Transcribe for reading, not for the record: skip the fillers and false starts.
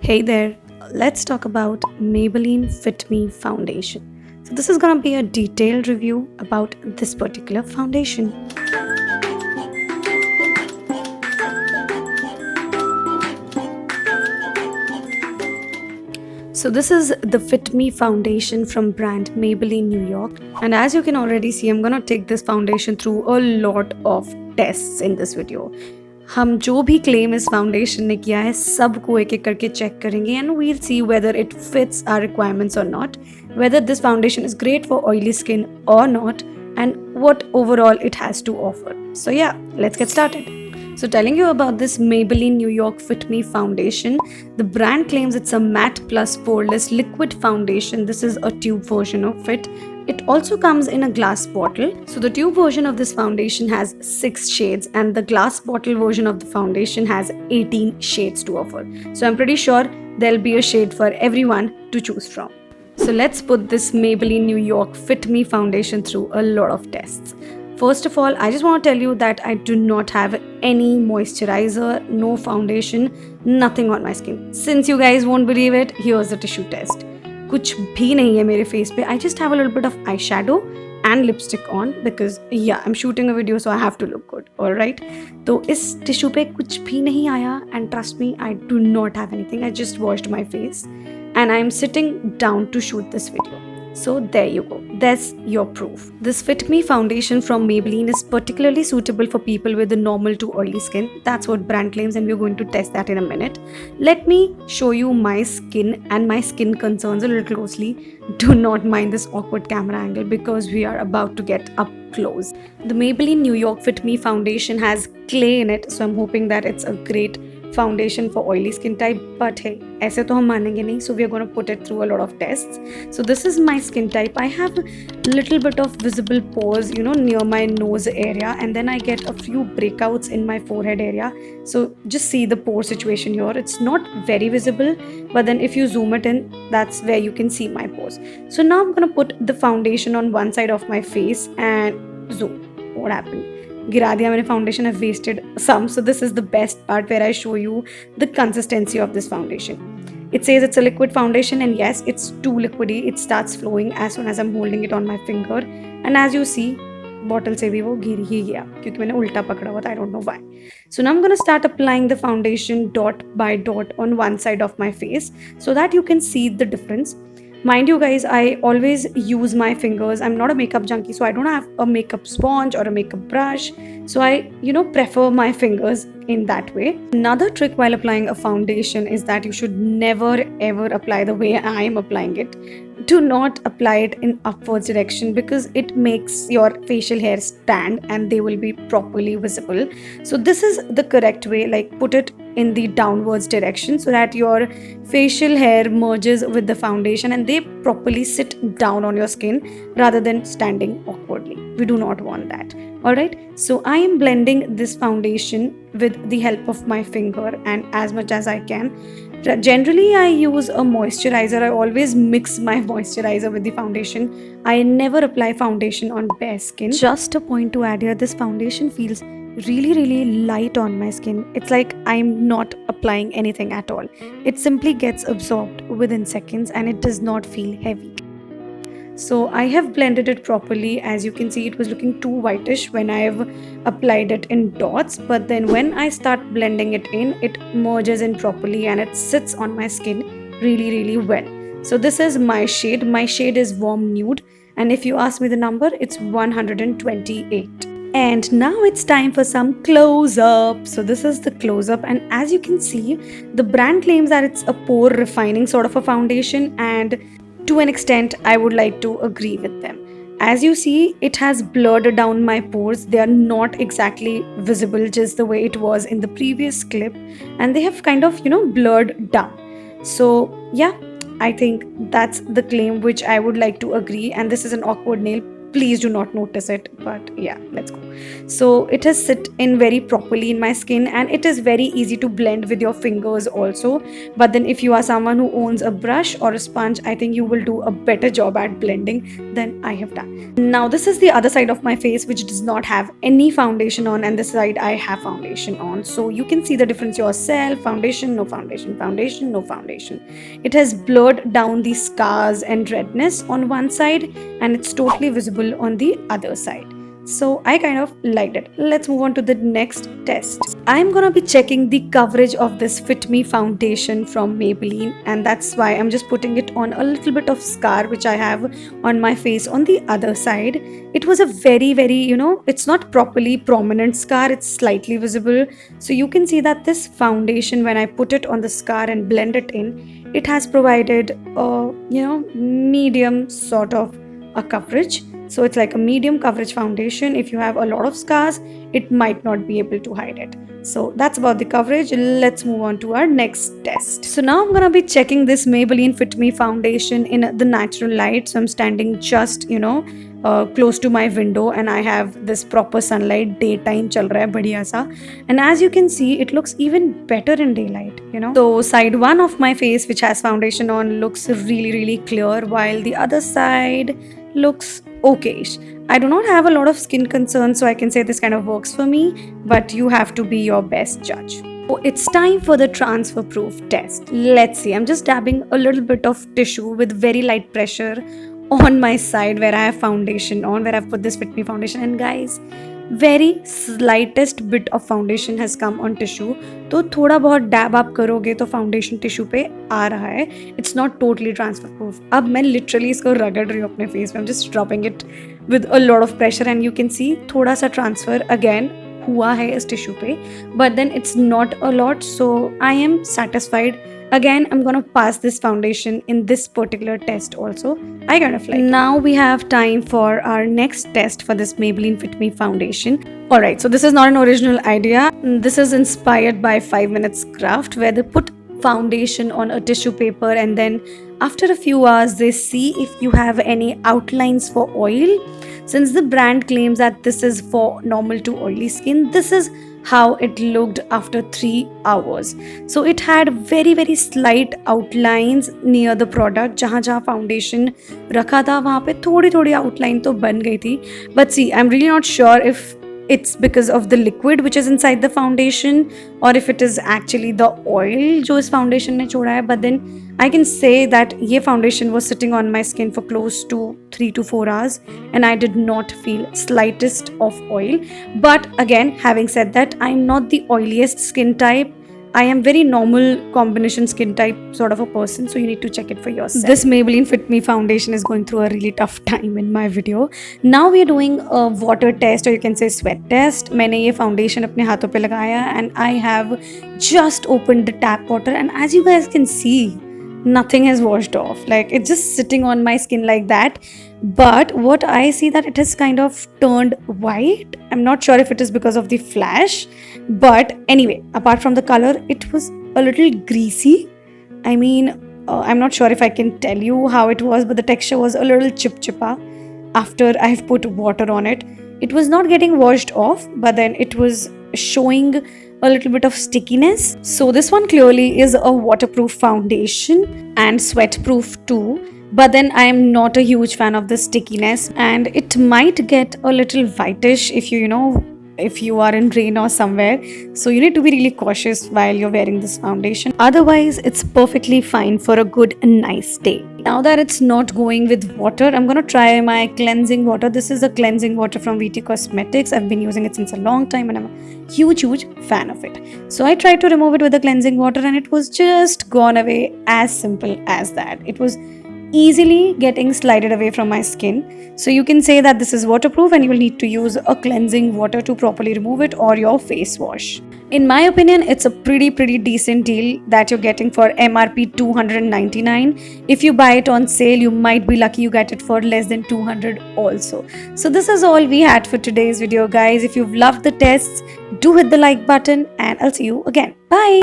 Hey there, let's talk about Maybelline Fit Me foundation. So, this is gonna be a detailed review about this particular foundation. So, this is the Fit Me foundation from brand Maybelline New York. And as you can already see, I'm gonna take this foundation through a lot of tests in this video. हम जो भी claim इस foundation ने किया है सबको एक एक करके चेक करेंगे and we'll see whether it fits our requirements और not, whether this foundation is great for oily skin or not, and what overall it has to offer. So yeah, let's get started. So telling you about this Maybelline New York Fit Me foundation, the brand claims it's a matte plus poreless liquid foundation. This is a tube version of it. It also comes in a glass bottle. So the tube version of this foundation has 6 shades and the glass bottle version of the foundation has 18 shades to offer. So I'm pretty sure there'll be a shade for everyone to choose from. So let's put this Maybelline New York Fit Me foundation through a lot of tests. First of all, I just want to tell you that I do not have any moisturizer, no foundation, nothing on my skin. Since you guys won't believe it, here's the tissue test. कुछ भी नहीं है मेरे face पे. I just have a little bit of eyeshadow and lipstick on because yeah, I'm shooting a video so I have to look good. Alright? तो इस tissue पे कुछ भी नहीं आया and trust me, I do not have anything. I just washed my face and I'm sitting down to shoot this video. So there you go. That's your proof. This Fit Me foundation from Maybelline is particularly suitable for people with a normal to oily skin. That's what brand claims and we're going to test that in a minute. Let me show you my skin and my skin concerns a little closely. Do not mind this awkward camera angle because we are about to get up close. The Maybelline New York Fit Me foundation has clay in it, so I'm hoping that it's a great foundation for oily skin type, but hey, ऐसे तो हम मानेंगे नहीं, so we are going to put it through a lot of tests. So this is my skin type. I have little bit of visible pores, near my nose area, and then I get a few breakouts in my forehead area. So just see the pore situation here. It's not very visible, but then if you zoom it in, that's where you can see my pores. So now I'm going to put the foundation on one side of my face and zoom. What happened? गिरा दिया मैंने foundation. I've wasted some. So this is the best part where I show you the consistency of this foundation. It says it's a liquid foundation and yes, it's too liquidy. It starts flowing as soon as I'm holding it on my finger. And as you see, bottle से भी वो गिर ही गया क्योंकि मैंने उल्टा पकड़ा हुआ था. I don't know why. So now I'm going to start applying the foundation dot by dot on one side of my face so that you can see the difference. Mind you guys, I always use my fingers. I'm not a makeup junkie, so I don't have a makeup sponge or a makeup brush. So I, prefer my fingers in that way. Another trick while applying a foundation is that you should never ever apply the way I am applying it. Do not apply it in upwards direction because it makes your facial hair stand and they will be properly visible. So this is the correct way, like put it in the downwards direction so that your facial hair merges with the foundation and they properly sit down on your skin rather than standing awkwardly. We do not want that. Alright, so I am blending this foundation with the help of my finger and as much as I can. Generally, I use a moisturizer. I always mix my moisturizer with the foundation. I never apply foundation on bare skin. Just a point to add here, this foundation feels really light on my skin. It's like I'm not applying anything at all. It simply gets absorbed within seconds and it does not feel heavy. So I have blended it properly. As you can see, it was looking too whitish when I've applied it in dots, but then when I start blending it in, it merges in properly and it sits on my skin really well. So this is my shade. My shade is warm nude, and if you ask me the number, it's 128. And now it's time for some close-up. So this is the close-up, and as you can see, the brand claims that it's a pore refining sort of a foundation, and to an extent, I would like to agree with them. As you see, it has blurred down my pores. They are not exactly visible just the way it was in the previous clip, and they have kind of, blurred down. So yeah, I think that's the claim which I would like to agree, and this is an awkward nail. please do not notice it, but yeah, let's go. So it has sit in very properly in my skin, and it is very easy to blend with your fingers also. But then if you are someone who owns a brush or a sponge, I think you will do a better job at blending than I have done. Now this is the other side of my face which does not have any foundation on, and this side I have foundation on. So you can see the difference yourself. Foundation, no foundation, foundation, no foundation. It has blurred down the scars and redness on one side, and it's totally visible on the other side. So I kind of liked it. Let's move on to the next test. I'm gonna be checking the coverage of this Fit Me foundation from Maybelline, and that's why I'm just putting it on a little bit of scar which I have on my face on the other side. It was a very it's not properly prominent scar, it's slightly visible. So you can see that this foundation, when I put it on the scar and blend it in, it has provided a medium sort of a coverage. So it's like a medium coverage foundation. If you have a lot of scars, it might not be able to hide it. So that's about the coverage. Let's move on to our next test. So now I'm gonna be checking this Maybelline Fit Me foundation in the natural light. So I'm standing just close to my window, and I have this proper sunlight. Daytime chal raha hai badhiya sa, and as you can see, it looks even better in daylight. So side one of my face, which has foundation on, looks really clear, while the other side looks okayish. I do not have a lot of skin concerns, so I can say this kind of works for me, but you have to be your best judge. So it's time for the transfer proof test. Let's see. I'm just dabbing a little bit of tissue with very light pressure on my side where I have foundation on, where I've put this Fit Me foundation, and guys, very slightest bit of foundation has come on tissue. तो थोड़ा बहुत dab आप करोगे तो foundation tissue पे आ रहा है. It's not totally transfer proof. अब मैं लिटरली इसको रगड़ रही हूँ अपने फेस में. I am just dropping it with a lot of pressure, and you can see थोड़ा सा ट्रांसफर अगेन हुआ है इस टिश्यू पे, but then it's not a lot. So I am satisfied. Again, I'm gonna pass this foundation in this particular test also. I kind of like it. Now we have time for our next test for this Maybelline Fit Me foundation. Alright, so this is not an original idea. This is inspired by 5 Minutes Craft, where they put foundation on a tissue paper, and then after a few hours they see if you have any outlines for oil. Since the brand claims that this is for normal to oily skin, this is how it looked after 3 hours. So it had very slight outlines near the product. जहाँ foundation रखा था वहाँ पे थोड़ी outline तो बन गई थी. But see, I'm really not sure if it's because of the liquid which is inside the foundation, or if it is actually the oil जो इस foundation ने छोड़ा है. But then I can say that ये foundation was sitting on my skin for close to 3 to 4 hours, and I did not feel slightest of oil. But again, having said that, I'm not the oiliest skin type. I am very normal combination skin type sort of a person, so you need to check it for yourself. This Maybelline Fit Me foundation is going through a really tough time in my video. Now we are doing a water test, or you can say sweat test. मैंने ये foundation अपने हाथों पे लगाया, and I have just opened the tap water, and as you guys can see, nothing has washed off. Like, it's just sitting on my skin like that. But what I see that it has kind of turned white. I'm not sure if it is because of the flash, but anyway, apart from the color, it was a little greasy. I mean, I'm not sure if I can tell you how it was, but the texture was a little chip-chippa after I've put water on it. It was not getting washed off, but then it was showing a little bit of stickiness. So this one clearly is a waterproof foundation and sweat proof too. But then I am not a huge fan of the stickiness, and it might get a little whitish if if you are in rain or somewhere. So you need to be really cautious while you're wearing this foundation. Otherwise, it's perfectly fine for a good and nice day. Now that it's not going with water, I'm gonna try my cleansing water. This is a cleansing water from VT Cosmetics. I've been using it since a long time, and I'm a huge fan of it. So I tried to remove it with the cleansing water, and it was just gone away, as simple as that. It was easily getting slided away from my skin. So you can say that this is waterproof, and you will need to use a cleansing water to properly remove it, or your face wash. In my opinion, it's a pretty decent deal that you're getting for MRP 299. If you buy it on sale, you might be lucky you get it for less than 200 also. So this is all we had for today's video, guys. If you've loved the tests, do hit the like button, and I'll see you again. Bye.